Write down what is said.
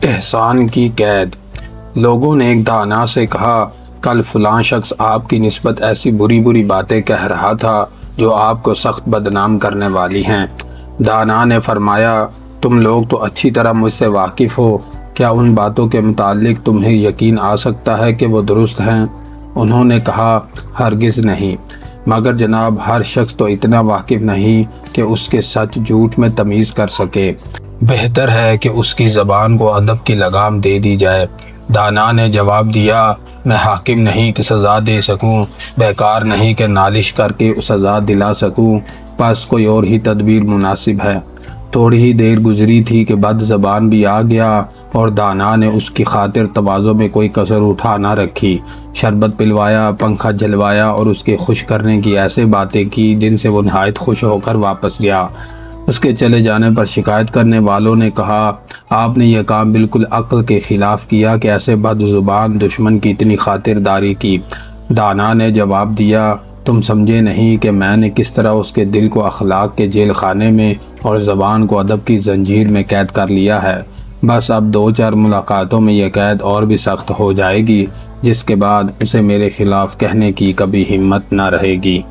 احسان کی قید۔ لوگوں نے ایک دانا سے کہا، کل فلاں شخص آپ کی نسبت ایسی بری بری باتیں کہہ رہا تھا جو آپ کو سخت بدنام کرنے والی ہیں۔ دانا نے فرمایا، تم لوگ تو اچھی طرح مجھ سے واقف ہو، کیا ان باتوں کے متعلق تمہیں یقین آ سکتا ہے کہ وہ درست ہیں؟ انہوں نے کہا، ہرگز نہیں، مگر جناب ہر شخص تو اتنا واقف نہیں کہ اس کے سچ جھوٹ میں تمیز کر سکے۔ بہتر ہے کہ اس کی زبان کو ادب کی لگام دے دی جائے۔ دانا نے جواب دیا، میں حاکم نہیں کہ سزا دے سکوں، بیکار نہیں کہ نالش کر کے سزا دلا سکوں، بس کوئی اور ہی تدبیر مناسب ہے۔ تھوڑی ہی دیر گزری تھی کہ بد زبان بھی آ گیا اور دانا نے اس کی خاطر تواضع میں کوئی کسر اٹھا نہ رکھی۔ شربت پلوایا، پنکھا جلوایا اور اس کے خوش کرنے کی ایسے باتیں کی جن سے وہ نہایت خوش ہو کر واپس گیا۔ اس کے چلے جانے پر شکایت کرنے والوں نے کہا، آپ نے یہ کام بالکل عقل کے خلاف کیا کہ ایسے بد زبان دشمن کی اتنی خاطرداری کی۔ دانا نے جواب دیا، تم سمجھے نہیں کہ میں نے کس طرح اس کے دل کو اخلاق کے جیل خانے میں اور زبان کو ادب کی زنجیر میں قید کر لیا ہے۔ بس اب 2-4 ملاقاتوں میں یہ قید اور بھی سخت ہو جائے گی، جس کے بعد اسے میرے خلاف کہنے کی کبھی ہمت نہ رہے گی۔